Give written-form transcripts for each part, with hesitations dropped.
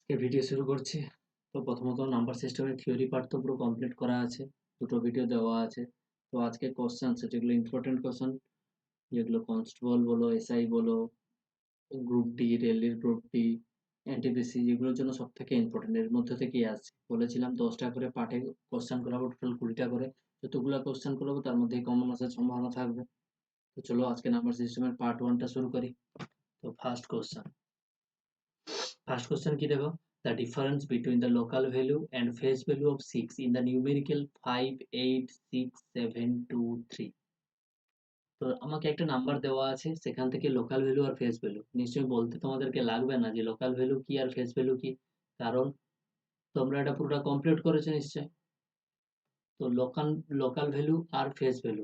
Video শুরু করছি। তো প্রথমত নাম্বার সিস্টেমের থিওরি পার্ট তো পুরো কমপ্লিট করা আছে, দুটো ভিডিও দেওয়া আছে। তো আজকে কোশ্চেন যেগুলো ইম্পর্টেন্ট কোশ্চেন, যেগুলো কনস্টেবল বলো, এসআই বলো, গ্রুপ ডি, রেলের গ্রুপ ডি, এনটিপিসি, যেগুলোর জন্য সব থেকে ইম্পর্টেন্ট এর মধ্যে থেকেই আসছে। বলেছিলাম 10টা করে পার্টে কোশ্চেন করাবো, টোটাল 20টা করে। যতগুলো কোশ্চেন করাবো তার মধ্যেই কমন আসার সম্ভাবনা থাকবে। তো চলো আজকে নাম্বার সিস্টেমের পার্ট 1টা শুরু করি। তো ফার্স্ট কোশ্চেন কি দেখো, the difference between the local value and face value of 6 in the numerical 5 8 6 7 2 3। তো আমাকে একটা নাম্বার দেওয়া আছে, সেখান থেকে লোকাল ভ্যালু আর ফেস ভ্যালু নিশ্চয়ই বলতে তোমাদেরকে লাগবে না যে লোকাল ভ্যালু কি আর ফেস ভ্যালু কি, কারণ তোমরা এটা পুরোটা কমপ্লিট করেছো নিশ্চয়। তো লোকাল লোকাল ভ্যালু আর ফেস ভ্যালু,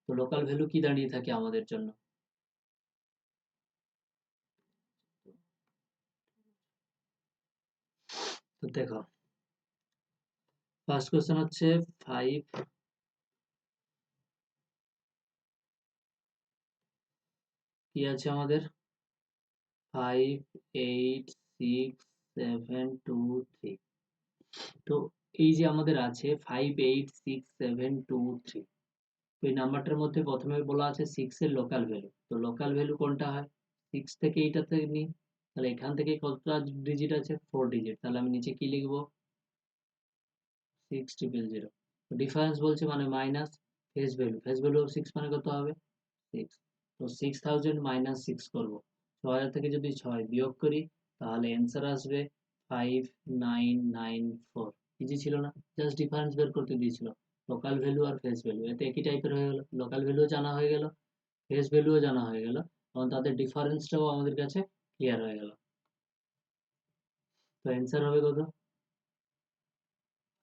তো লোকাল ভ্যালু কি দাঁড়িয়ে থাকে আমাদের জন্য। তো দেখো, ফার্স্ট কোশ্চেন হচ্ছে 5, কি আছে আমাদের, 5 8 6 7 2 3। তো এই যে আমাদের আছে 5 8 6 7 2 3, তো এই নাম্বারটার মধ্যে প্রথমে বলা আছে 6 এর লোকাল ভ্যালু। তো লোকাল ভ্যালু কোনটা হয়, 6 থেকে এইটাতে নিই, তাহলে এখান থেকে কতটা ডিজিট আছে, 4 ডিজিট। তাহলে আমি নিচে কি লিখবো, 6000। ডিফারেন্স বলছে মানে মাইনাস, ফেস ভ্যালু অফ 6 মানে কত হবে, 6। তো 6000 মাইনাস 6 করবো, 6000 থেকে যদি 6 বিয়োগ করি তাহলে অ্যান্সার আসবে 5994। ইজি ছিল না, জাস্ট ডিফারেন্স বের করতে দিয়েছিল, লোকাল ভ্যালু আর ফেস ভ্যালু, এতে একই টাইপের হয়ে গেল, লোকাল ভ্যালুও জানা হয়ে গেল, ফেস ভ্যালুও জানা হয়ে গেল, এবং তাদের ডিফারেন্সটাও আমাদের কাছে ক্লিয়ার হয়ে গেল। তো অ্যান্সার হবে কত,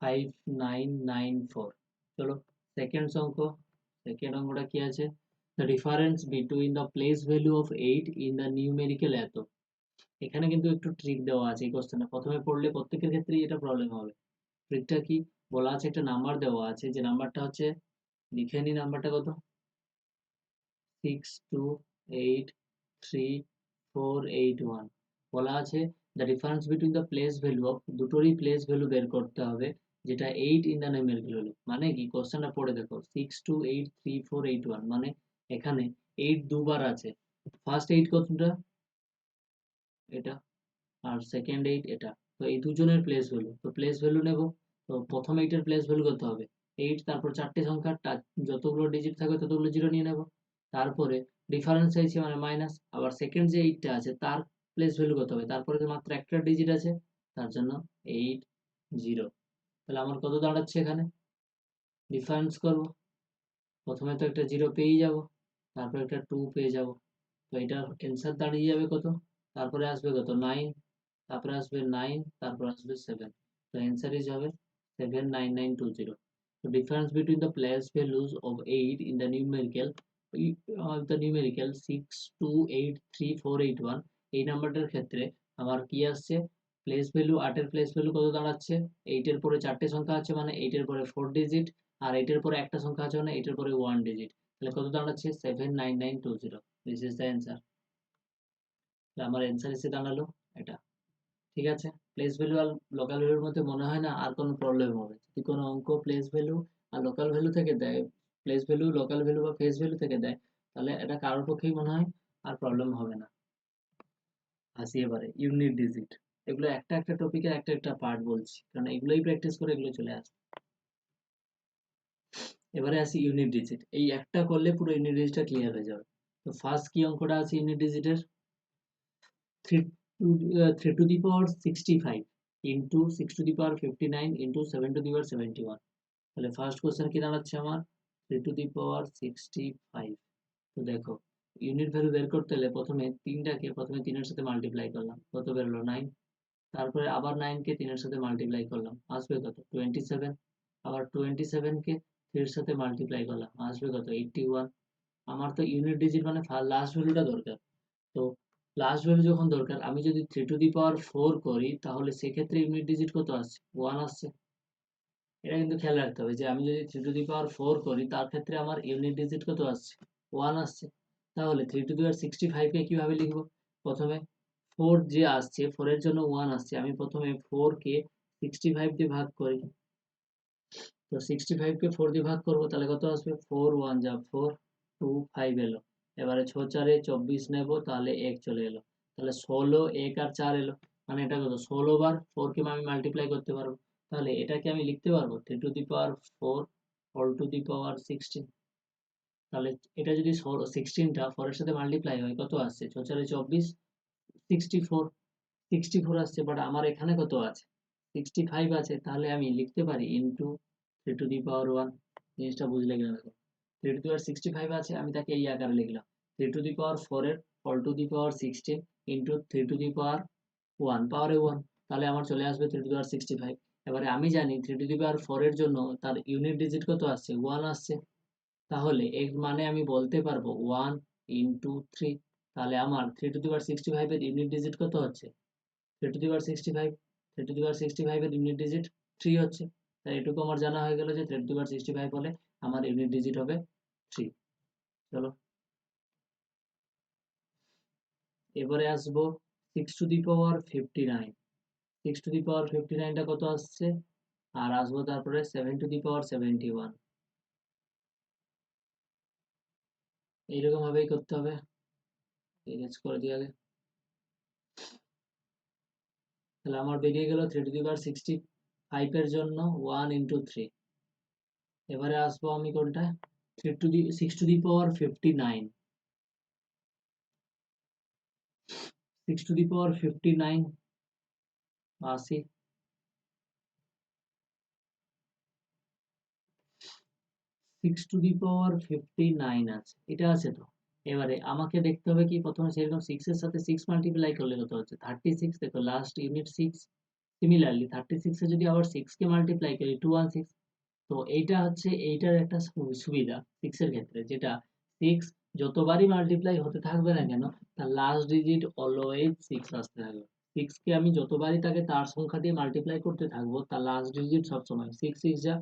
5994। চলো সেকেন্ড অঙ্ক, সেকেন্ড অঙ্কটা কি আছে, the difference between the place value of 8 in the numerical এত। এখানে কিন্তু একটু ট্রিক দেওয়া আছে এই কোশ্চেনে, প্রথমে পড়লে প্রত্যেকের ক্ষেত্রেই এটা প্রবলেম হবে। ট্রিকটা কি, বলা আছে একটা নাম্বার দেওয়া আছে, যে নাম্বারটা হচ্ছে, লিখে নি নাম্বারটা কত, 62834481। বলা আছে the difference between the place value of, দুটোরই প্লেস ভ্যালু বের করতে হবে, যেটা 8 ইন দ্য নিউমেরিক্যাল ভ্যালু। মানে কি, কোশ্চেনটা পড়ে দেখো, 62834481 মানে এখানে 8 দুবার আছে, ফার্স্ট 8 কতটা, এটা, আর সেকেন্ড 8 এটা। তো এই দুজনের প্লেস ভ্যালু, তো প্লেস ভ্যালু নেব। তো প্রথম 8 এর প্লেস ভ্যালু কত হবে, 8, তারপর চারটে সংখ্যা, যতগুলো ডিজিট থাকবে ততগুলো জিরো নিয়ে নেব। তারপরে ডিফারেন্স চাইছি মানে মাইনাস, আবার সেকেন্ড যে 8টা আছে তার প্লেস ভ্যালু কত হবে, তারপরে তো মাত্র একটা ডিজিট আছে, তার জন্য 8 0। তাহলে আমার কত দাঁড়াচ্ছে এখানে, ডিফারেন্স করব, প্রথমে তো একটা জিরো পেয়েই যাব, তারপর একটা 2 পেয়ে যাব। তো এটা অ্যান্সার দাঁড়িয়ে যাবে কত, তারপরে আসবে কত 9, তারপরে আসবে 9, তারপর আসবে 7। তো অ্যান্সার ইজ হবে 79920। তো difference between the place values of 8 in the numerical 62834481, এই নাম্বারটার ক্ষেত্রে আমার কি আসছে, প্লেস ভ্যালু, 8 এর প্লেস ভ্যালু কত দাঁড়াচ্ছে, 8 এর পরে চারটে সংখ্যা আছে মানে 8 এর পরে 4 ডিজিট, আর 8 এর পরে একটা সংখ্যা আছে মানে 8 এর পরে 1 ডিজিট। তাহলে কত দাঁড়াচ্ছে, 79920। This is the answer. আমার অ্যান্সার এসে দাঁড়ালো এটা। ঠিক আছে, প্লেস ভ্যালু আর লোকাল ভ্যালুর মধ্যে মনে হয় না আর কোনো প্রবলেম হবে। যদি কোনো অঙ্ক প্লেস ভ্যালু আর লোকাল ভ্যালু থেকে দেয়, প্লেস ভ্যালু লোকাল ভ্যালু বা ফেস ভ্যালু থেকে দেয়, তাহলে এটা কারোর পক্ষেই মনে হয় আর প্রবলেম হবে না। আসি এবারে ইউনিট ডিজিট, এগুলো একটা একটা টপিকের একটা একটা পার্ট বলছি, কারণ এগুলোই প্র্যাকটিস করে এগুলো চলে আসবে। এবারে আসি ইউনিট ডিজিট, এই একটা করলে পুরো ইউনিট ডিজিটটা ক্লিয়ার হয়ে যাবে। তো ফার্স্ট কি অঙ্কটা আছে ইউনিট ডিজিটের, 3 to the power 65 into 6 to the power 59 into 7 to the power 71। তাহলে ফার্স্ট কোশ্চেন কি দাঁড়াচ্ছে আমার, 3 to the power 65। তো দেখো, ইউনিট ভ্যালু বের করতে হলে প্রথমে প্রথমে 3 এর সাথে মাল্টিপ্লাই করলাম, কত বেরোলো 9। তারপরে আবার 9 কে 3 এর সাথে মাল্টিপ্লাই করলাম, আসবে কত 27। আবার 27 কে 3 এর সাথে মাল্টিপ্লাই করলাম, আসবে কত 81। আমার তো ইউনিট ডিজিট মানে লাস্ট ভ্যালুটা দরকার। তো লাস্ট ভ্যালু যখন দরকার, আমি যদি 3 to the power 4 করি তাহলে সেক্ষেত্রে ইউনিট ডিজিট কত আসছে, 1 আসছে। এটা কিন্তু খেয়াল রাখতে হবে যে আমি যদি 3 to the power 4 করি তার ক্ষেত্রে আমার ইউনিট ডিজিট কত আসছে, 1 আসছে। তাহলে 3 to the power 65 কে কিভাবে লিখবো, প্রথমে 4 যে আসছে, 4 এর জন্য 1 আসছে, আমি প্রথমে 4 কে 65 দিয়ে ভাগ করি। তো 65 কে 4 দিয়ে ভাগ করবো, তাহলে কত আসবে? 4 1 যা 4, 2 5 এলো। এবারে 6 4 এ 24 নেব, তাহলে 1 চলে এলো। তাহলে 16, 1 আর 4 এলো, মানে এটা কত? 16 বার 4 কে আমি মাল্টিপ্লাই করতে পারবো। তাহলে এটাকে আমি লিখতে পারবো 3 to the power 4 whole to the power 16। তাহলে এটা যদি 16টা 4 এর সাথে মাল্টিপ্লাই হয়, কত আসছে? 6 4 এ 24, 64, 64 আসছে। বাট আমার এখানে কত আছে? 65 আছে। তাহলে আমি লিখতে পারি ইনটু 3 টু দি পাওয়ার 1। জিনিসটা বুঝলে কিনা দেখো, 3 টু দি পাওয়ার 65 আছে, আমি তাকে এই আকারে লিখলাম 3 টু দি পাওয়ার 4 এর whole to the power 16 into 3 to the power 1 পাওয়ারে 1। তাহলে আমার চলে আসবে 3 টু দি পাওয়ার 65। এবারে আমি জানি 3 টু দি পাওয়ার 4 এর জন্য তার ইউনিট ডিজিট কত আসছে? 1 আসছে। তাহলে এর মানে আমি বলতে পারবো 1 ইনটু 3। তাহলে আমার 3 টু দি পাওয়ার 65 এর ইউনিট ডিজিট কত হচ্ছে? 3 to the power 65, 3 to the পাওয়ার 65 এর ইউনিট ডিজিট 3 হচ্ছে। তাই এটুকু আমার জানা হয়ে গেল যে 3 টু দি পাওয়ার 65 হলে আমার ইউনিট ডিজিট হবে 3। চলো এবারে আসবো 6 to the power 59। 6 to the power 59 টা কত আসছে? আর আসবো তারপরে 7 টু দি পাওয়ার 71। এইরকম ভাবেই করতে হবে। এরেজ করে দিই আগে। তাহলে আমার বেরিয়ে গেল 3 টু দি পাওয়ার 65 এর জন্য 1 ইনটু 3। এবারে আসবো আমি কোনটা? 6 to the power 59। 6 to the power 59 80। 6 to the power 59 আছে, এটা আছে তো। এবারে আমাকে দেখতে হবে কি, প্রথমে সেরকম 6 এর সাথে 6 মাল্টিপ্লাই করলে কত হচ্ছে? 36। দেখো লাস্ট ইউনিট 6। সিমিলারলি 36 এ যদি আবার 6 কে মাল্টিপ্লাই করি 216। তো এইটা হচ্ছে এইটার একটা সুবিধা 6 এর ক্ষেত্রে, যেটা 6 যতবারই মাল্টিপ্লাই হতে থাকবে না কেন, তার লাস্ট ডিজিট অলওয়েজ 6 আসতে থাকবে। 6 কে আমি যতবারই তাকে তার সংখ্যা দিয়ে মাল্টিপ্লাই করতে থাকবো, তার লাস্ট ডিজিট সবসময় 6 6 যা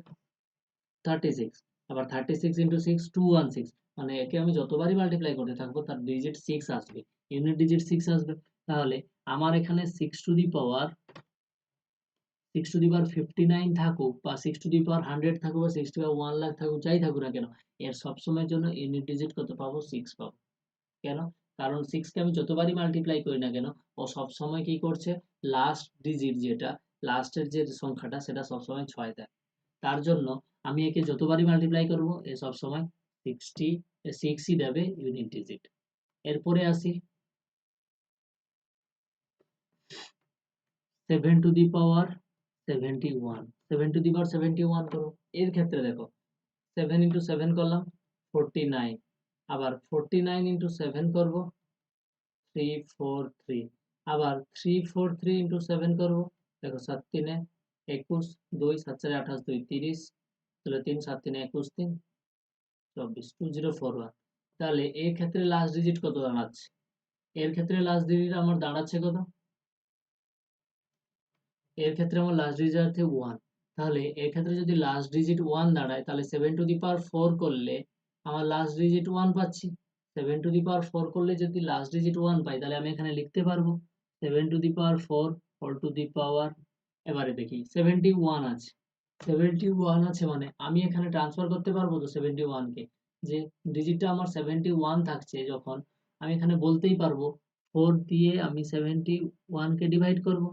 36। আবার 36 ইন্টু 6 216, মানে একে আমি যতবারই মাল্টিপ্লাই করতে থাকবো তার ডিজিট 6 আসবে, ইউনিট ডিজিট 6 আসবে। তাহলে আমার এখানে 6 টু দি পাওয়ার 59 থাকুক, বা 6 টু দি পাওয়ার 100 থাকুক, বা 6 টু দি পাওয়ার 1 লাখ থাকুক, যাই থাকুক না কেন, এর সবসময়ের জন্য ইউনিট ডিজিট কত পাবো? 6 পাবো। কেন? কারণ 6 কে আমি যতবারই মাল্টিপ্লাই করি না কেন, ও সবসময় কি করছে? লাস্ট ডিজিট, যেটা লাস্টের যে সংখ্যাটা, সেটা সবসময় 6 দেয়। তার জন্য আমি একে যতবারই মাল্টিপ্লাই করব, এ সবসময় 6ই দেবে ইউনিট ডিজিট। এরপরে আসি 7 to the power 71। 7 to the পাওয়ার 71 করো। এর ক্ষেত্রে দেখো 7 ইন্টু 7 করলাম 49। আবার 49 ইন্টু 7 করবো 343। আবার 343 ইন্টু 7 করবো, দেখো 7 3 21, 2 7 4 28, 2 30, তাহলে 3 7 3 21 3 24, 2041। তাহলে এর ক্ষেত্রে লাস্ট ডিজিট কত দাঁড়াচ্ছে? এর ক্ষেত্রে লাস্ট ডিজিট আমার দাঁড়াচ্ছে কত? এর ক্ষেত্রে আমার লাস্ট ডিজিট আছে 1। তাহলে এর ক্ষেত্রে যদি লাস্ট ডিজিট 1 দাঁড়ায়, তাহলে 7 টু দি পাওয়ার 4 করলে আমার লাস্ট ডিজিট 1 পাচ্ছি। 7 টু দি পাওয়ার 4 করলে যদি লাস্ট ডিজিট 1 পাই, তাহলে আমি এখানে লিখতে পারবো 7 to the power 4 whole to the power, এবারে দেখি 71 আছে। 71 আছে, মানে আমি এখানে ট্রান্সফার করতে পারবো তো 71 কে, যে ডিজিটটা আমার 71 থাকছে যখন, আমি এখানে বলতেই পারবো 4 দিয়ে আমি 71 কে ডিভাইড করব।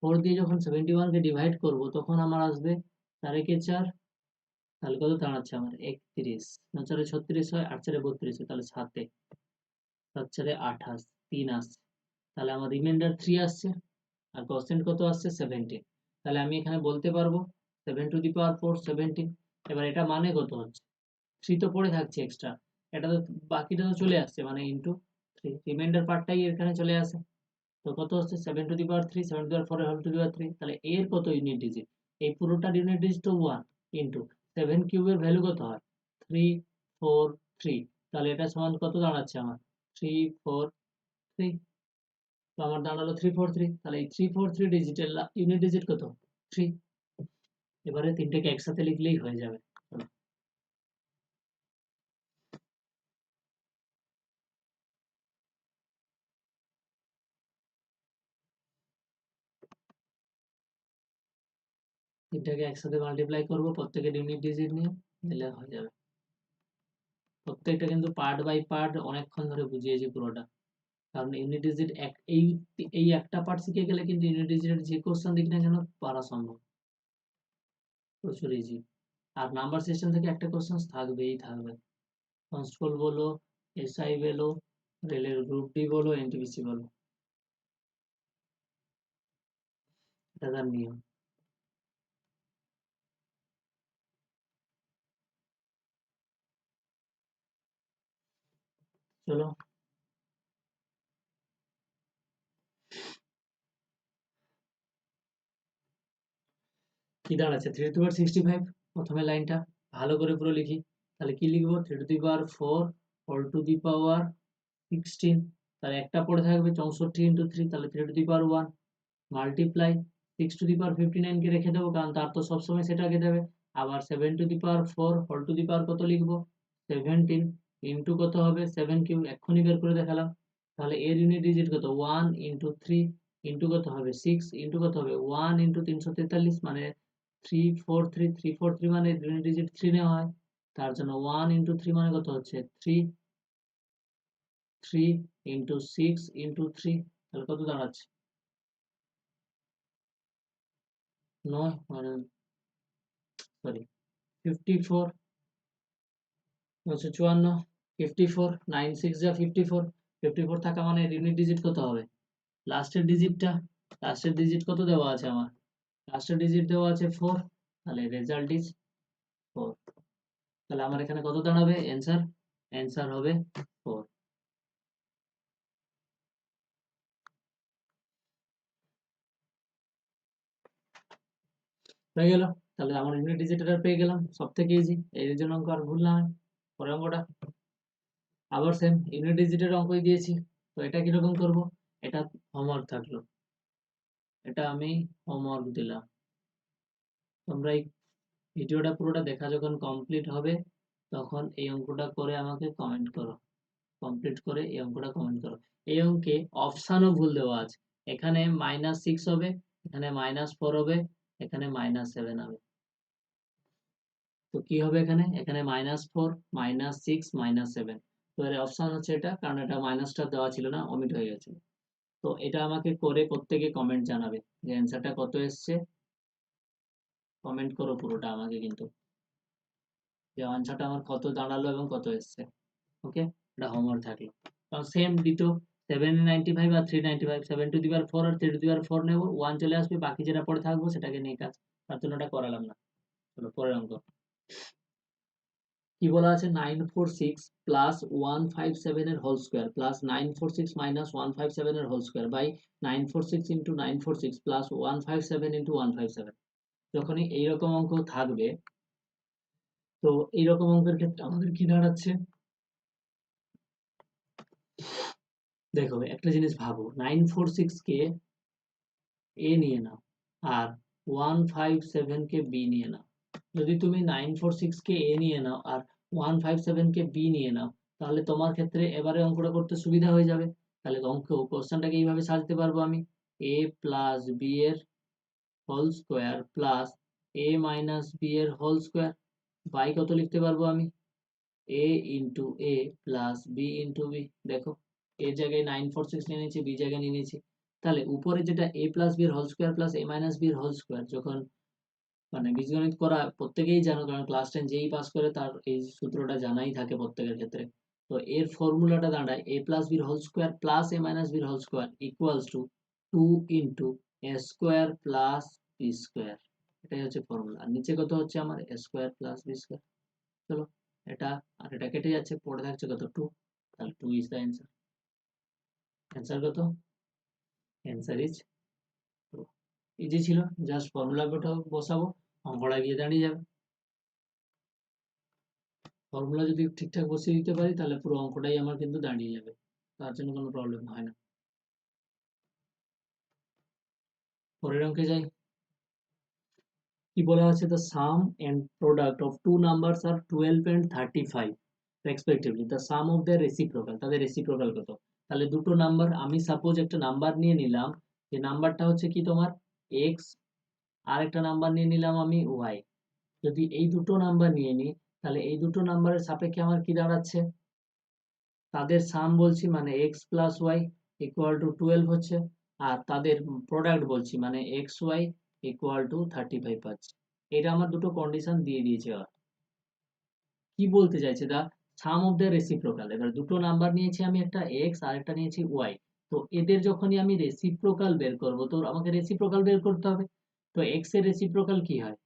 4 দিয়ে যখন 71 কে ডিভাইড করব, তখন আমার আসবে 4 একে 4, তাহলে কত দাঁড়াচ্ছে আমার? 31। 9 4 36 হয়, 8 4 32 হয়, তাহলে 7 7 4 28, 3 আসছে। তাহলে আমার রিমাইন্ডার 3 আসছে, আর কোশ্চেন কত আসছে? 17। তাহলে আমি এখানে বলতে পারবো 7 টু দি পাওয়ার 4 17। এবার এটা মানে কত হচ্ছে? 3 তো পড়ে থাকছে এক্সট্রা, এটা তো বাকিটা তো চলে আসছে, মানে ইনটু 3, রিমাইন্ডার পার্টটাই এখানে চলে আসে। তো কত হচ্ছে? 7 to the power 3, 7 to the power 4 whole to the power 3। তাহলে এর কত ইউনিট ডিজিট? এই পুরোটার ইউনিট ডিজিট তো 1 ইনটু 7 কিউবের ভ্যালু কত হয়? 3 4 3। তাহলে এটা সমান কত দাঁড়াচ্ছে আমার? 3 4 3। তো আমার দাঁড়ালো 343। তাহলে এই 343 ডিজিটের ইউনিট ডিজিট কত? 3। এবারে তিনটেকে একসাথে লিখলেই হয়ে যাবে। তিনটাকে একসাথে মাল্টিপ্লাই করবো প্রত্যেকের ইউনিট ডিজিট নিয়ে, দিলে হয়ে যাবে। প্রত্যেকটা কিন্তু পার্ট বাই পার্ট অনেকক্ষণ ধরে বুঝিয়েছি পুরোটা, কারণ ইউনিট ডিজিট এই একটা পার্ট শিখে গেলে কিন্তু ইউনিট ডিজিটের যে কোশ্চেন দিক না কেন পারা সম্ভব, প্রচুর ইজি। আর নাম্বার সিস্টেম থেকে একটা কোশ্চেন থাকবেই থাকবে, কনস্টেবল বলো, এসআই বলো, রেলের গ্রুপ ডি বলো, এনটিপিসি বলো, এটা তার নিয়ম। চলো কি দাঁড়াচ্ছে, 3^65, প্রথমে লাইনটা ভালো করে পুরো লিখি, তাহলে কি লিখবো, 3^4 হোল টু দি পাওয়ার 16, তাহলে একটা পড়ে থাকবে 64 ইন্টু 3, তাহলে 3^1 মাল্টিপ্লাই 6^59 কে রেখে দেবো, কারণ তার তো সবসময় সেটা আগে দেবে। আবার 7^4 হোল টু দি পাওয়ার কত লিখবো, 17 ইন্টু কত হবে 7 কিউ, এক্ষুনি বের করে দেখালাম। তাহলে এর ইউনিট ডিজিট কত, 1 ইন্টু 3 ইন্টু কত হবে 6 ইন্টু কত হবে 1 ইন্টু 343, মানে 343 মানে ইউনিট ডিজিট 3 নেওয়া হয়, তার জন্য 1 ইন্টু 3 মানে কত হচ্ছে 3, 3 ইন্টু 6 ইন্টু 3, তাহলে কত দাঁড়াচ্ছে 9, মানে সরি 54, 954, 54, 9 6 যা 54, 54 থাকা মানে ইউনিট ডিজিট কত হবে, লাস্টের ডিজিটটা, লাস্টের ডিজিট কত দেওয়া আছে আমার, লাস্টের ডিজিট দেওয়া আছে 4, তাহলে রেজাল্ট ইজ 4। তাহলে আমার এখানে কত দাঁড়াবে অ্যান্সার, অ্যান্সার হবে 4। হয়ে গেল, তাহলে আমার ইউনিট ডিজিটটা পেয়ে গেলাম, সব থেকে ইজি, এর জন্য অঙ্ক আর ভুল না হয়। পরের অঙ্কটা আবার সেম ইউনিট ডিজিটের অঙ্কই দিয়েছি, তো এটা কিরকম করব, এটা হোমওয়ার্ক থাকলো, এটা আমি হোমওয়ার্ক দিলাম, তোমরা এই ভিডিওটা পুরোটা দেখা যখন কমপ্লিট হবে তখন এই অঙ্কটা করে আমাকে কমেন্ট করো, কমপ্লিট করে এই অঙ্কটা কমেন্ট করো। এই অঙ্কে অপশানও ভুল দেওয়া আছে, এখানে -6 হবে, এখানে -4 হবে, এখানে -7 হবে, তো কি হবে এখানে, এখানে -4 -6 -7, তো এর অপশান হচ্ছে এটা, কারণ এটা মাইনাসটা দেওয়া ছিল না, ওমিট হয়ে গেছে। তো এটা আমাকে করে প্রত্যেকে কমেন্ট জানাবে যে অ্যান্সারটা কত এসছে, কমেন্ট করো পুরোটা আমাকে কিন্তু, যে অ্যান্সারটা আমার কত দাঁড়ালো এবং কত এসছে। ওকে, এটা হোমওয়ার্ক থাকলো, কারণ সেম ডিটো 795 আর 395, 7^4 আর 3^4 নেবো, 1 চলে আসবে, বাকি যেটা পড়ে থাকবো সেটাকে নিয়ে কাজ, তার জন্য এটা করালাম না। চলো পরের অঙ্ক কি বলা আছে, 946 প্লাস 157 এর হোল স্কোয়ার প্লাস 946 মাইনাস 157 এর whole square by 946 into 946 plus 157 into 157। যখনই এইরকম অঙ্ক থাকবে, তো এইরকম অঙ্কের ক্ষেত্রে আমাদের কি দাঁড়াচ্ছে, দেখো একটা জিনিস ভাবো, 946 কে এ নিয়ে নাও আর 157 কে বি নিয়ে নাও, যদি তুমি 946 কে এ নিয়ে নাও আর 157 কে বি নিয়ে নাও, তাহলে তোমার ক্ষেত্রে এবারে অঙ্কটা করতে সুবিধা হয়ে যাবে। তাহলে অঙ্ক কোশ্চেনটাকে এইভাবে সাজাতে পারবো আমি, এ প্লাস বি এর whole square plus a minus B এর হোল স্কোয়ার বাই কত লিখতে পারবো আমি, এ ইন্টু এ প্লাস বি ইন্টু বি। দেখো এর জায়গায় 946 নিয়ে নিয়েছি, বি জায়গায় নিয়ে নিয়েছি, তাহলে উপরে যেটা এ প্লাস বি এর whole square plus a minus B এর হোল স্কোয়ার, যখন মানে বীজগণিত করা প্রত্যেকেই জানো, কারণ ক্লাস 10 যেই পাস করে তার এই সূত্রটা জানাই থাকে প্রত্যেকের ক্ষেত্রে। তো এর ফর্মুলাটা দাঁড়ায় এ প্লাস বির whole square plus a minus বির whole square equals to 2 into a square plus b square, এটাই হচ্ছে ফর্মুলা। আর নিচে কত হচ্ছে আমার a square plus b square. চলো এটা আর এটা কেটে যাচ্ছে, পড়ে থাকছে কত 2, তাহলে 2 ইজ দ্য অ্যান্সার। অ্যান্সার কত, অ্যান্সার ইজ 2। ইজি ছিল, জাস্ট ফর্মুলা বসাবো, অঙ্কটা গিয়ে দাঁড়িয়ে যাবে। ফর্মুলা যদি ঠিকঠাক বসিয়ে দিতে পারি তাহলে পুরো অঙ্কটাই আমার কিন্তু দাঁড়িয়ে যাবে, তার জন্য কোনো প্রবলেম হয় না। পরের অঙ্কে যাই, কি বলা আছে, the sum and product of two numbers are 12 and 35 respectively, the sum of the reciprocal, তাদের রেসিপ্রোকাল কত। তাহলে দুটো নাম্বার, আমি সাপোজ একটা নাম্বার নিয়ে নিলাম, যে নাম্বারটা হচ্ছে কি তোমার এক্স আরেকটা নাম্বার নিয়ে নিলাম আমি ওয়াই। যদি এই দুটো নাম্বার নিয়ে নিই তাহলে এই দুটো নাম্বারের সাপেক্ষে আমার কি দাঁড়াচ্ছে, তাদের সাম বলছি মানে x plus y equal to 12 হচ্ছে, আর তাদের প্রোডাক্ট বলছি মানে এক্স ওয়াই ইকুয়াল টু 35 পাচ্ছি। এটা আমার দুটো কন্ডিশন দিয়ে দিয়েছে। আর কি বলতে চাইছে, দা সাম অফ দ্য রেসিপ্রোকাল। এবার দুটো নাম্বার নিয়েছি আমি, একটা এক্স আর একটা নিয়েছি ওয়াই। তো এদের যখনই আমি রেসিপ্রোকাল বের করব, তো আমাকে রেসিপ্রোকাল বের করতে হবে। তো এক্স এর রেসিপ্রোকাল কি হয়,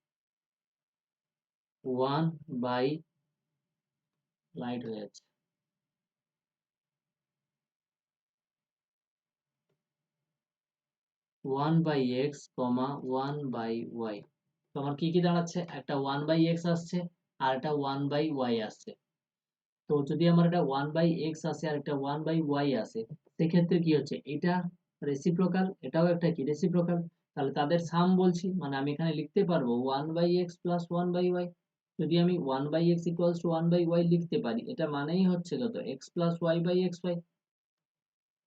1 বাই, লাইট হয়ে যাচ্ছে, 1 by x comma 1 by y. তো আমার কি কি দাঁড়াচ্ছে, একটা 1 বাই এক্স আসছে আর একটা 1 বাই ওয়াই আসছে। তো যদি আমার একটা 1 বাই এক্স আসে আর একটা 1 বাই ওয়াই আসে, সেক্ষেত্রে কি হচ্ছে, এটা রেসিপ্রোকাল, এটাও একটা কি রেসিপ্রোকাল। তাহলে তাদের সাম বলছি মানে আমি এখানে লিখতে পারবো 1 by x plus 1 by Y. যদি আমি 1 by X equals to 1 by Y লিখতে পারি, এটা মানেই হচ্ছে কত, X plus Y by x Y.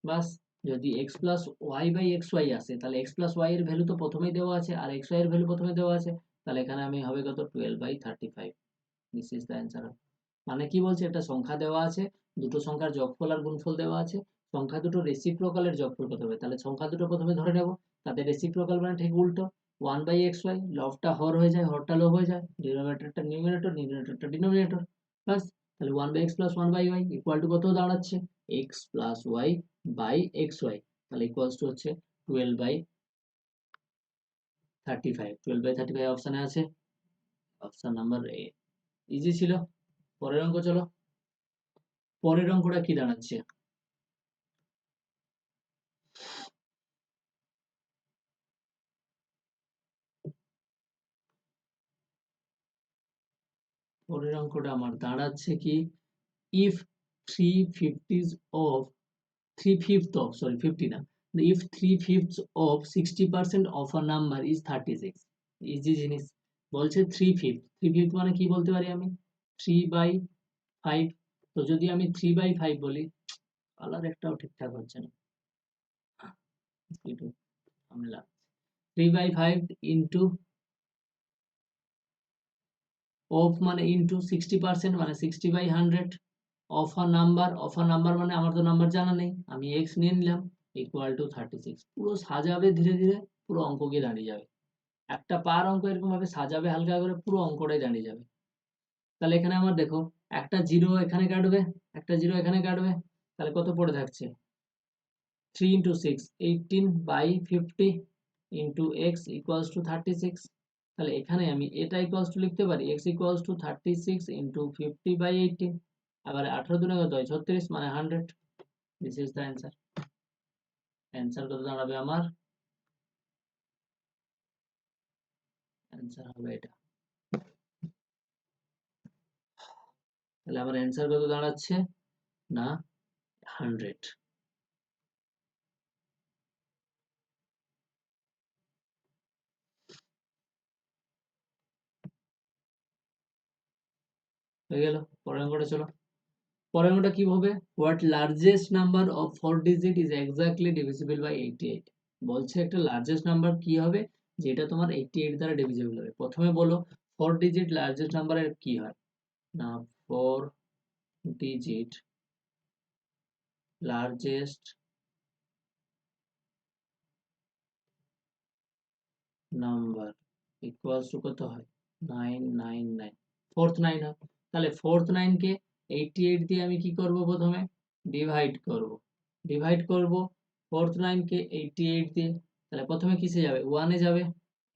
বাস। যদি X plus Y by x Y আসে, তাহলে এক্স প্লাস ওয়াই এর ভ্যালু তো প্রথমেই দেওয়া আছে আর এক্স ওয়াই এর ভ্যালু প্রথমে দেওয়া আছে, তাহলে এখানে আমি হবে কত, 12/35। This is the answer. মানে কি বলছে, একটা সংখ্যা দেওয়া আছে, দুটো সংখ্যার যোগফল আর গুণফল দেওয়া আছে, সংখ্যা দুটো রেসিপ্রোকালের যোগফল কত হবে, তাহলে সংখ্যা দুটো প্রথমে ধরে নেব, তাদের রেসিপ্রোকাল মানে ঠিক উল্টো, 1 বাই এক্স ওয়াই, লবটা হর হয়ে যায়, হরটা লব হয়ে যায়, ডিনোমিনেটরটা নিউমিনেটর, নিউমিনেটরটা ডিনোমিনেটর। বাস। তাহলে 1 by x plus 1 by y equal to কত দাঁড়াচ্ছে, x plus Y by x y. তাহলে ইকুয়ালস টু হচ্ছে 12/35। 12/35 অপশানে আছে, অপশান নাম্বার এ। ইজি ছিল। পরের অঙ্ক চলো। পরের অঙ্কটা কি দাঁড়াচ্ছে, পরের অঙ্কটা আমার দাঁড়াচ্ছে কি, if three fifties of, 3/5 of, sorry 50 না, if 3/5 of 60% of a number is 36। Easy জিনিস। বলছে 3/5, 3/5 মানে কি বলতে পারি আমি, 3/5। তো যদি আমি 3/5 বলি, কালার একটাও ঠিকঠাক হচ্ছে না, একটু ঝামেলা। 3/5 ইন্টু, অফ মানে ইন্টু 60% মানে 60/100, of a number, of a number মানে আমার তো নাম্বার জানা নেই, আমি এক্স নিয়ে নিলাম, ইকুয়াল টু 36। পুরো সাজাবে ধীরে ধীরে, পুরো অঙ্ক গিয়ে দাঁড়িয়ে যাবে, একটা পার অঙ্ক এরকম ভাবে সাজাবে হালকা করে, পুরো অঙ্কটাই দাঁড়িয়ে যাবে। তাহলে এখানে আমার দেখো, একটা জিরো এখানে কাটবে, একটা জিরো এখানে কাটবে, তাহলে কত পড়ে থাকছে, 3 into 6 18/50 into x equals two 36। তাহলে এখানে আমি এটা ইকুয়ালস টু লিখতে পারি এক্স ইকুয়ালস টু 36 ইন্টু 50/18। আবার 18 দুনে কত হয়, 36 মানে 100। This is the answer. Answer কত দাঁড়াবে আমার, অ্যান্সার হবে এটা। তাহলে আমার অ্যান্সার কত দাঁড়াচ্ছে, না 100। হয়ে গেল। পরের অঙ্কটা চলো। পরের অঙ্কটা কি হবে, what largest number of 4 digit is exactly divisible by 88। বলছে একটা লার্জেস্ট নাম্বার কি হবে, যেটা তোমার 88 দ্বারা ডিভিজিবল হবে। প্রথমে বলো 4 ডিজিট লার্জেস্ট নাম্বারের কি হয়, না 4 digit largest number equals to কত হয়, 999, ফোর্থ 9 হয়। তাহলে ফোর্থ 9 কে 88 দিয়ে আমি কি করব, প্রথমে ডিভাইড করব, ডিভাইড করব ফোর্থ 9 কে 88 দিয়ে। তাহলে প্রথমে কিসে যাবে, 1 এ যাবে,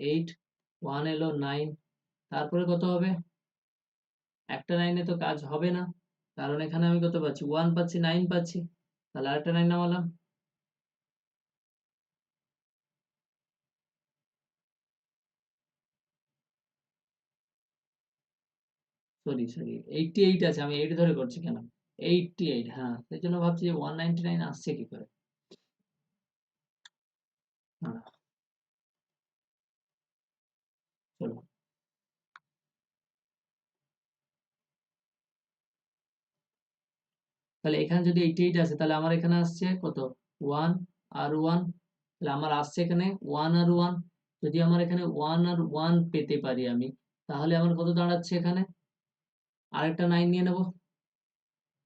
8, 1 এলো 9, তারপরে কত হবে, একটা 9 এ তো কাজ হবে না, কারণ এখানে আমি কত পাচ্ছি, 1 পাচ্ছি, 9 পাচ্ছি। তাহলে আরেকটা 9 নামালাম, সরি সরি 88 আছে, আমি 8 ধরে করছি কেন, 88, হ্যাঁ সেই জন্য ভাবছি যে 199 আসছে কি করে। হ্যাঁ, চলো। তাহলে এখানে যদি 88 আসে, তাহলে আমার এখানে আসছে কত, 1 আর 1, তাহলে আমার আসছে এখানে 1 আর 1। যদি আমার এখানে 1 আর 1 পেতে পারি আমি, তাহলে আমার কত দাঁড়াচ্ছে এখানে? আরেকটা 9 নিয়ে নেব।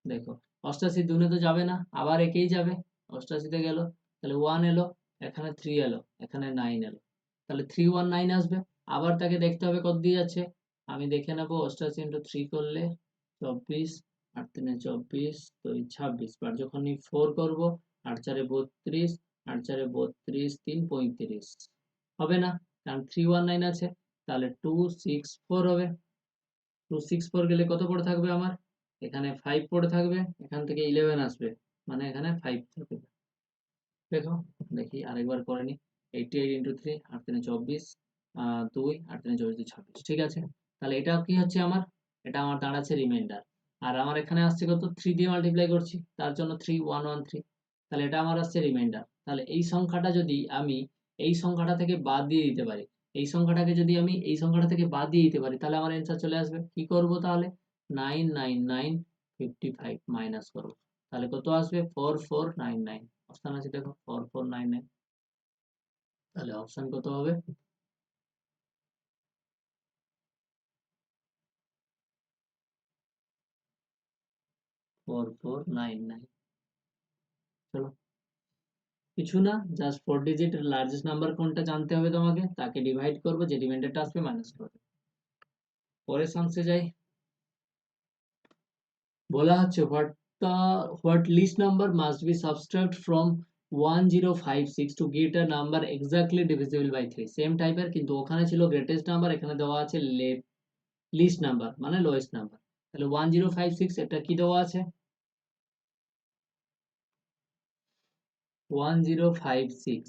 দেখো 88 দুনে তো যাবে না, আবার একেই যাবে, 88-তে গেল, তাহলে 1 এলো, এখানে 3 এলো, এখানে 9 এলো, তাহলে 319 আসবে। আবার তাকে দেখতে হবে কত দিয়ে যাচ্ছে, আমি দেখে নেব। 88 ইন্টু 3 করলে 24, 8 3 24, তো 26, বাট যখন 4 করব, 8 4 32, 8 4 32, 3 35 হবে না, কারণ 319 আছে, তাহলে 264 হবে। 264 গেলে কত পড়ে থাকবে আমার, এখানে 5 পড়ে থাকবে, এখান থেকে 11 আসবে, মানে এখানে 5 থাকবে। দেখো, দেখি আরেকবার করে নি। 88 ইন্টু 3, 8 3 24, 2, 8 3 24, 26, ঠিক আছে। তাহলে এটা কি হচ্ছে আমার, এটা আমার দাঁড়াচ্ছে রিমাইন্ডার। আর আমার এখানে আসছে কত, 3 দিয়ে মাল্টিপ্লাই করছি, তার জন্য 3113, তাহলে এটা আমার আসছে রিমাইন্ডার। তাহলে এই সংখ্যাটা যদি আমি এই সংখ্যাটা থেকে বাদ দিয়ে দিতে পারি, এই সংখ্যাটাকে যদি আমি এই সংখ্যাটা থেকে বাদ দিয়ে দিতে পারি, তাহলে আমার অ্যান্সার চলে আসবে। কি করব তাহলে, 99955 মাইনাস করব, তাহলে কত আসবে, 4499। অপশন আছে দেখো, 4499, তাহলে অপশন কত হবে, 4499। চলো, কিছু না, জাস্ট 4 ডিজিটের লার্জেস্ট নাম্বার কোনটা জানতে হবে তোমাকে, তাকে ডিভাইড করবো, যে রিমাইন্ডারটা আসবে মাইনাস করবে। পরের সংখ্যে যাই। বলা হচ্ছে what least number must be subtract from 1056 to get a number exactly divisible by 3। Same টাইপের, কিন্তু ওখানে ছিল গ্রেটেস্ট নাম্বার, এখানে দেওয়া আছে লিস্ট নাম্বার মানে লোয়েস্ট নাম্বার। তাহলে 1056, এটা কি দেওয়া আছে, 1056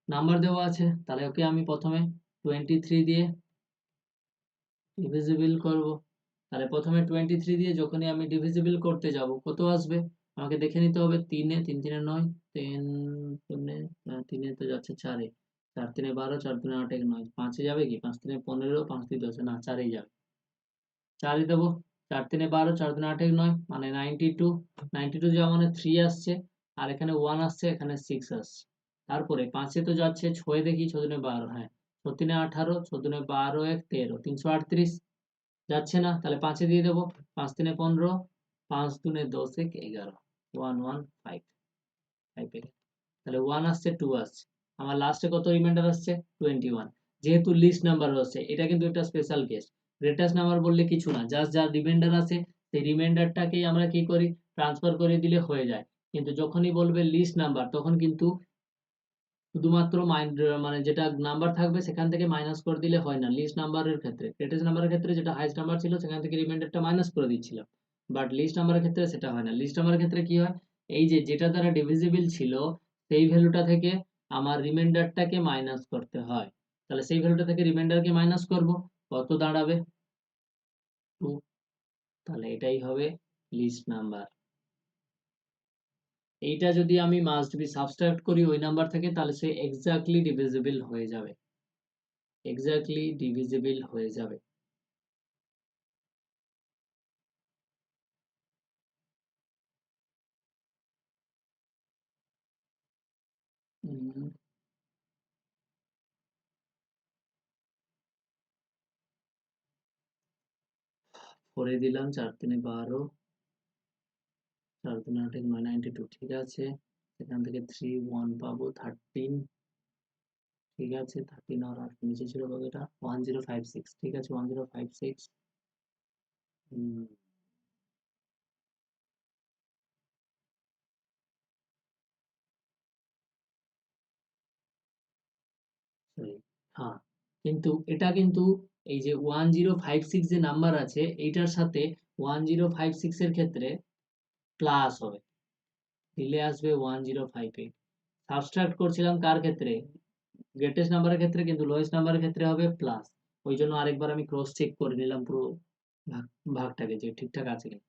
নাম্বার দেওয়া আছে, তাহলে ওকে আমি প্রথমে 23 দিয়ে ডিভিজিবল করব। তাহলে প্রথমে 23 দিয়ে যখনই আমি ডিভিজিবল করতে যাব, কত আসবে আমাকে দেখে নিতে হবে। 3 3 3 9, 3 শূন্যে, 3 তো যাচ্ছে 4-এ, 4 3 12, 4 2 8 1 9, 5-এ যাবে কি, 5 3 15, 5 3 10, না 4-এই যাবে, 4-ই দেবো। 4 3 12, 4 2 8 1 9, মানে 92, 92 যাওয়া মানে 3 আসছে, আর এখানে 1 আসছে, এখানে 6 আসছে। তারপরে 5-এ তো যাচ্ছে, 6-এ দেখি, 6 2 12, হ্যাঁ, 6 3 18, 6 2 12 1 13, 338 যাচ্ছে না, তাহলে 5-এ দিয়ে দেবো, 5 3 15, 5 2 10 1 11, 115, 5 তাহলে 1 আসছে, 2 আসছে, আমার লাস্টে কত রিমাইন্ডার আসছে, 21। যেহেতু লিস্ট নাম্বার হচ্ছে, এটা কিন্তু একটা স্পেশাল কেস। গ্রেটেস্ট নাম্বার বললে কিছু না, জাস্ট যার রিমাইন্ডার আছে সেই রিমাইন্ডারটাকেই আমরা কি করি, ট্রান্সফার করে দিলে হয়ে যায়। কিন্তু যখনই বলবে লিস্ট নাম্বার, তখন কিন্তু শুধুমাত্র মানে যেটা নাম্বার থাকবে সেখান থেকে মাইনাস করে দিলে হয় না। লিস্ট নাম্বারের ক্ষেত্রে, গ্রেটেস্ট নাম্বারের ক্ষেত্রে যেটা হাইস্ট নাম্বার ছিল সেখান থেকে রিমাইন্ডারটা মাইনাস করে দিচ্ছিলাম, বাট লিস্ট নাম্বারের ক্ষেত্রে সেটা হয় না। লিস্ট নাম্বারের ক্ষেত্রে কি হয়, এই যে যেটা দ্বারা ডিভিজিবল ছিল সেই ভ্যালুটা থেকে আমার রিমাইন্ডারটাকে মাইনাস করতে হয়। তাহলে সেই ভ্যালুটা থেকে রিমাইন্ডারকে মাইনাস করব, কত দাঁড়াবে, 2। তাহলে এটাই হবে লিস্ট নাম্বার। এইটা যদি আমি মাস্ট বি সাবট্রাক্ট করি ওই নাম্বার থেকে, তাহলে সে এক্স্যাক্টলি ডিভিজিবল হয়ে যাবে, এক্স্যাক্টলি ডিভিজিবল হয়ে যাবে। করে দিলাম, 4 3 12, 4 3 8 92, ঠিক আছে। এখান থেকে 3 1 পাবো, 13, ঠিক আছে। 13 আর 8 নিচে ছিল কতটা, 1056, ঠিক আছে, 1056। সরি, হ্যাঁ, কিন্তু এটা কিন্তু এই যে 1056 যে নাম্বার আছে, এইটার সাথে 1056 এর ক্ষেত্রে প্লাস হবে, দিলে আসবে 1058। সাবট্রাক্ট করছিলাম কার ক্ষেত্রে, গ্রেটেস্ট নাম্বারের ক্ষেত্রে, কিন্তু লোয়েস্ট নাম্বারের ক্ষেত্রে হবে প্লাস। ওই জন্য আরেকবার আমি ক্রস চেক করে নিলাম পুরো ভাগটাকে, যে ঠিকঠাক আছে কিনা।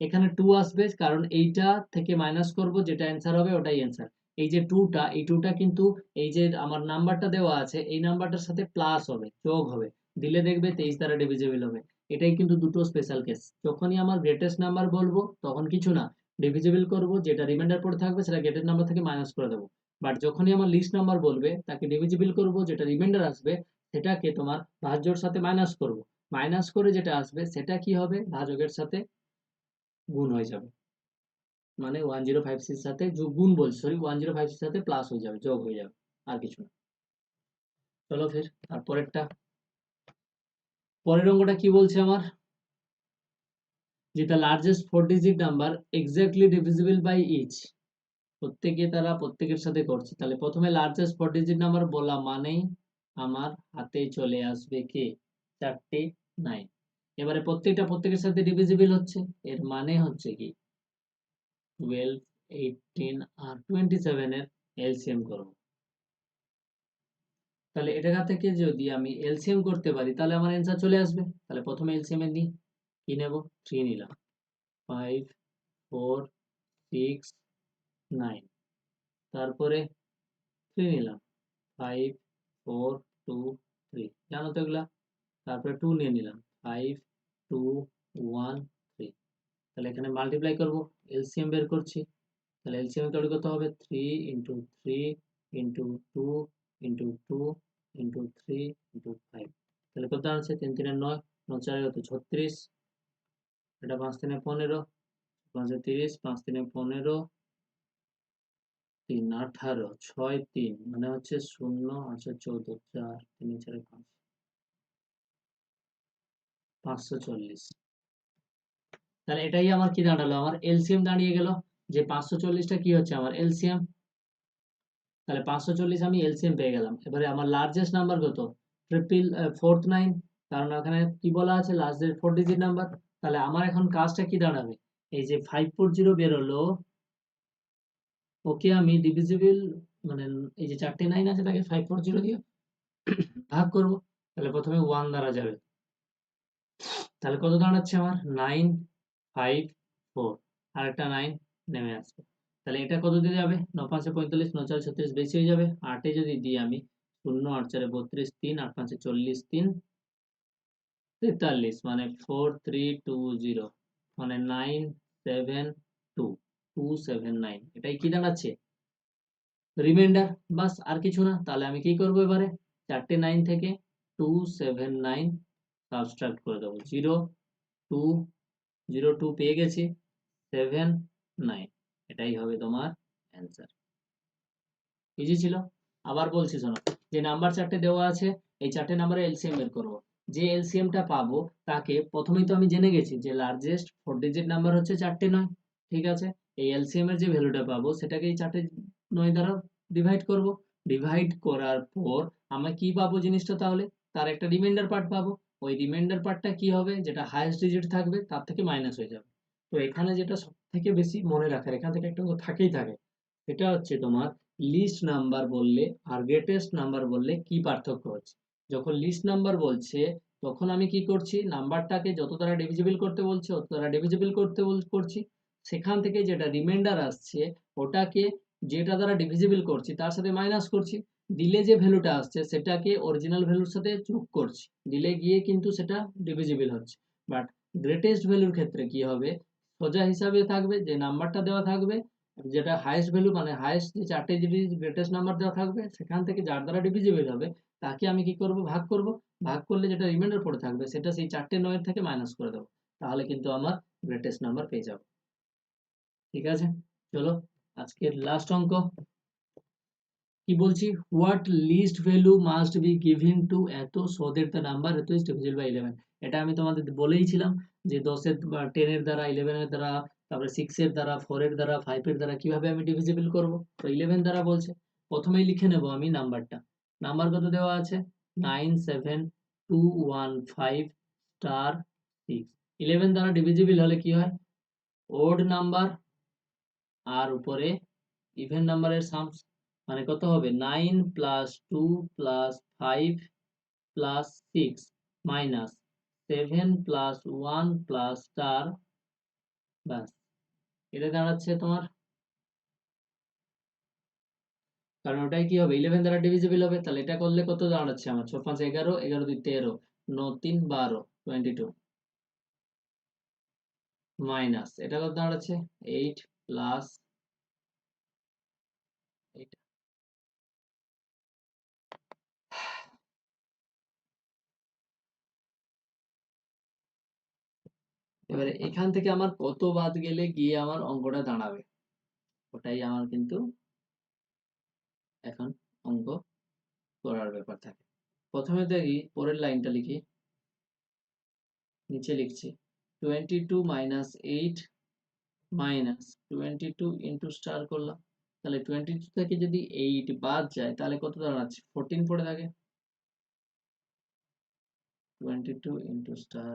এখানে 2 আসবে, কারণ এইটা থেকে মাইনাস করব, যেটা অ্যান্সার হবে ওটাই অ্যান্সার। এই যে 2টা, এই 2টা কিন্তু এই যে আমার নাম্বারটা দেওয়া আছে এই নাম্বারটার সাথে প্লাস হবে, যোগ হবে, দিলে দেখবে 23 দ্বারা ডিভিজিবল হবে। এটাই কিন্তু দুটো স্পেশাল কেস। যখনই আমার গ্রেটেস্ট নাম্বার বলবো তখন কিছু না, ডিভিজিবল করব, যেটা রিমাইন্ডার পড়ে থাকবে সেটা গ্রেটেস্ট নাম্বার থেকে মাইনাস করে দেবো। বাট যখনই আমার লিস্ট নাম্বার বলবে তাকে ডিভিজিবল করব, যেটা রিমাইন্ডার আসবে সেটাকে তোমার ভাজ্যর সাথে মাইনাস করব, মাইনাস করে যেটা আসবে সেটা কি হবে, ভাজকের সাথে গুণ হয়ে যাবে, মানে 1056 সাথে গুণ বলছি, সরি 1056 সাথে প্লাস হয়ে যাবে, যোগ হয়ে যাবে, আর কিছু না। চলো ফির তারপরেরটা, পরের অঙ্কটা কি বলছে আমার, যে the largest 4 digit number exactly divisible by each, প্রত্যেকের সাথে করছে। তাহলে প্রথমে লার্জেস্ট 4 ডিজিট নাম্বার বলা মানেই আমার হাতে চলে আসবে কে, 4টে 9। এবারে প্রত্যেকের সাথে ডিভিজিবল হচ্ছে, এর মানে হচ্ছে কি 12, 18 আর 27 এর এলসিএম করব। তাহলে এটা থেকে যদি আমি এলসিএম করতে পারি তাহলে আমার অ্যান্সার চলে আসবে। তাহলে প্রথমে এলসিএম এ নিই, কি নেব, 3 নিলাম, 5, 4, 6, 9, তারপরে 3 নিলাম, 5, 4, 2, 3, জানো তো এগুলা। তারপরে 2 নিয়ে নিলাম, 5, 2, 1, 3। তাহলে এখানে মাল্টিপ্লাই করব, এলসিএম বের করছি। তাহলে এলসিএম তৈরি করতে হবে 3 into 3 into 2 into 2 into 3 into 5। তাহলে কত আছে, 3 3 9, 9 4 হতো 36, এটা 5 3 15, 5 30, 5 3 15, 3 18, 6 3 মানে হচ্ছে 0, আচ্ছা 14, 4 3 4 5, 540। তাহলে এটাই আমার কি দাঁড়ালো, আমার এলসিএম দাঁড়িয়ে গেল, যে 540টা কি হচ্ছে আমার এলসিএম। তাহলে 540 আমি এলসিএম পেয়ে গেলাম। এবারে আমার লার্জেস্ট নাম্বার কত, 449, কারণ ওখানে কি বলা আছে, লার্জেস্ট 4 ডিজিট নাম্বার। তাহলে আমার এখন কাজটা কি দাঁড়াবে, এই যে 540 বেরোলো, ওকে আমি ডিভিজিবল, মানে এই যে 4টে 9 আছে তাকে 540 দিয়ে ভাগ করব। তাহলে প্রথমে 1 দ্বারা যাবে, তাহলে কত দাঁড়াচ্ছে আমার 9, 5, 4, আর একটা 9 নেমে আসবে। তাহলে এটা কত দিয়ে যাবে, 9 5 45, 9 4 36, বেশি হয়ে যাবে। 8 যদি দিই আমি, 0 8 4 32, 3 8 5 40, 3 43, মানে 4320, মানে 972, 279, এটাই কি দাঁড়াচ্ছে রিমাইন্ডার, বাস আর কিছু না। তাহলে আমি কি করবো এবারে, 4টে 9 থেকে 279 সাবট্রাক্ট করে দেবো, 0 2 0 2 পেয়ে গেছি, 7 9, এটাই হবে তোমার অ্যান্সার। ইজি ছিল। আবার বলছি শোনো, যে নাম্বার 4টে দেওয়া আছে, এই 4টে নাম্বারে এলসিএম বের করবো। যে এলসিএমটা পাবো তাকে প্রথমেই তো আমি জেনে গেছি যে লার্জেস্ট 4 ডিজিট নাম্বার হচ্ছে 4টে 9, ঠিক আছে। এই এলসিএম এর যে ভ্যালুটা পাবো সেটাকে এই 4টে 9 দ্বারা ডিভাইড করব। ডিভাইড করার পর আমরা কি পাবো জিনিসটা, তাহলে তার একটা রিমাইন্ডার পার্ট পাবো। ওই রিমাইন্ডার পার্টটা কি হবে, যেটা হাইয়েস্ট ডিজিট থাকবে তার থেকে মাইনাস হয়ে যাবে। তো এখানে যেটা সব থেকে বেশি মনে রাখার, এখান থেকে একটা থাকেই থাকে, সেটা হচ্ছে তোমার লিস্ট নাম্বার বললে আর গ্রেটেস্ট নাম্বার বললে কি পার্থক্য হচ্ছে। যখন লিস্ট নাম্বার বলছে তখন আমি কি করছি, নাম্বারটাকে যত দ্বারা ডিভিজিবল করতে বলছে তত দ্বারা ডিভিজিবল করছি, সেখান থেকে যেটা রিমাইন্ডার আসছে ওটাকে যেটা দ্বারা ডিভিজিবল করছি তার সাথে মাইনাস করছি, দিলে যে ভ্যালুটা আসছে সেটাকে অরিজিনাল ভ্যালুর সাথে যোগ করছি, দিলে গিয়ে কিন্তু সেটা ডিভিজিবল হচ্ছে। বাট গ্রেটেস্ট ভ্যালুর ক্ষেত্রে কি হবে, সোজা হিসাবে থাকবে, যে নাম্বারটা দেওয়া থাকবে, যেটা হাইয়েস্ট ভ্যালু, মানে হাইয়েস্ট যে 4টে যদি গ্রেটেস্ট নাম্বার দেওয়া থাকবে সেখান থেকে যার দ্বারা ডিভিজিবল হবে তাকে আমি কি করব, ভাগ করব। ভাগ করলে যেটা রিমাইন্ডার পড়ে থাকবে সেটা সেই 4টে 9 থেকে মাইনাস করে দেবো, তাহলে কিন্তু আমার গ্রেটেস্ট নাম্বার পেয়ে যাব। ঠিক আছে, চলো আজকের লাস্ট অঙ্ক কি বলছি, what least value must be given to এত সো দ্যাট দ্য নাম্বার এত ইজ ডিভিজিবল বাই 11। এটা আমি তোমাদের বলেইছিলাম যে 10 বা 10 এর দ্বারা, 11 এর দ্বারা, তারপরে 6 এর দ্বারা, 4 এর দ্বারা, 5 এর দ্বারা কিভাবে আমি ডিভিজিবল করব। তো 11 দ্বারা বলছে, প্রথমেই লিখে নেব আমি নাম্বারটা। নাম্বার কত দেওয়া আছে, 97215 স্টার 6। 11 দ্বারা ডিভিজিবল হলে কি হয়, ওড নাম্বার আর উপরে ইভেন নাম্বারের সামস, মানে কত হবে 9 plus 2 plus 5 plus 6 minus 7 plus 1 plus 4, ব্যাস এটা দাঁড়াচ্ছে তোমার, কারণ ওটাই কি হবে 11 দ্বারা ডিভিজিবল হবে। তাহলে এটা করলে কত দাঁড়াচ্ছে আমার, 6 5 11, 11 2 13, 9 3 12, 22, মাইনাস এটা কত দাঁড়াচ্ছে 8 প্লাস এবারে এখান থেকে আমার কত বাদ গেলে গিয়ে আমার অঙ্কটা দাঁড়াবে, ওটাই আমার কিন্তু এখন অঙ্ক করার ব্যাপার থাকে। প্রথমে দেখি পরের লাইনটা লিখি, নিচে লিখছি 22 মাইনাস 8 মাইনাস 22 ইন্টু স্টার করলাম, তাহলে 22 থেকে যদি 8 বাদ যায় তাহলে কত দাঁড়াচ্ছে 14 পড়ে থাকে। 22 ইন্টু স্টার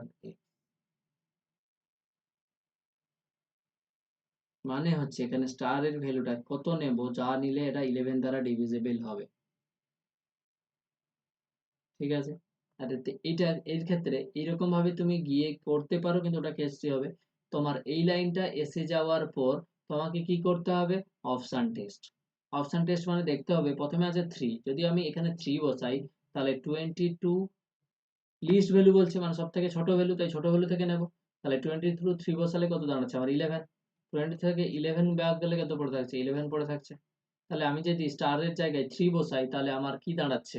মানে হচ্ছে এখানে স্টার এর ভ্যালুটা কত নেব যা নিলে এটা 11 দ্বারা ডিভিজিবল হবে, ঠিক আছে। আর এটা এর ক্ষেত্রে এরকম ভাবে তুমি গিয়ে করতে পারো, কিন্তু ওটা কেসটি হবে তোমার এই লাইনটা এসে যাওয়ার পর তোমাকে কি করতে হবে, অপশন টেস্ট। অপশন টেস্ট মানে দেখতে হবে প্রথমে আছে 3, যদি আমি এখানে 3 বসাই তাহলে 22 লিস্ট ভ্যালু বলছে মানে সব থেকে ছোট ভ্যালু, তাই ছোট ভ্যালু থেকে নেব। তাহলে 23 বসালে কত দাঁড়াচ্ছে আমার 11, 20 থেকে 11 বাদ গেলে কত পড়ে থাকছে 11 পড়ে থাকছে। তাহলে আমি যদি স্টারের জায়গায় 3 বসাই তাহলে আমার কি দাঁড়াচ্ছে,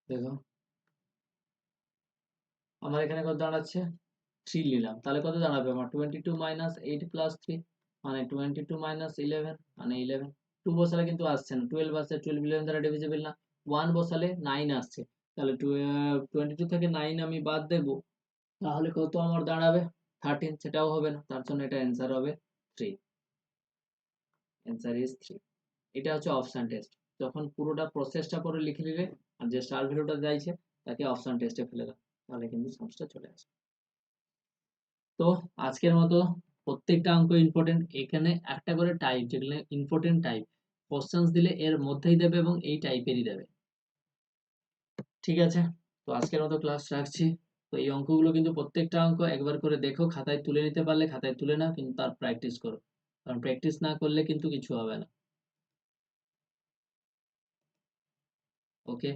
দেখো আমার এখানে কত দাঁড়াচ্ছে 3 নিলাম, তাহলে কত দাঁড়াবে আমার 22 মাইনাস 8 প্লাস 3 মানে 22 মাইনাস 11 মানে 11। 2 বসালে কিন্তু আসছে না, 12 আসছে, 12 11 দ্বারা ডিভিজিবল না। 1 বসালে 9 আসছে, তাহলে 22 থেকে 9 আমি বাদ দেবো, তাহলে কত আমার দাঁড়াবে 13, সেটাও হবে না, তার জন্য এটা অ্যান্সার হবে 3, অ্যান্সার ইজ 3। এটা হচ্ছে অপশন টেস্ট, যখন পুরোটা প্রসেসটা করে লিখে নিলে আর যে স্টার ভ্যালুটা চাইছে তাকে অপশন টেস্টে ফেলে দাও, তাহলে কিন্তু সমস্যা চলে আসে। তো আজকের মতো প্রত্যেকটা অঙ্ক ইম্পর্টেন্ট, এখানে একটা করে টাইপ যেগুলো ইম্পর্টেন্ট টাইপ কোশ্চেন্স দিলে এর মধ্যেই দেবে এবং এই টাইপেরই দেবে, ঠিক আছে। তো আজকের মতো ক্লাস রাখছি। তো এই অঙ্কগুলো কিন্তু প্রত্যেকটা অঙ্ক একবার করে দেখো, খাতায় তুলে নিতে পারলে খাতায় তুলে নাও, কিন্তু তার প্র্যাকটিস করো, কারণ প্র্যাকটিস না করলে কিন্তু কিছু হবে না। ওকে।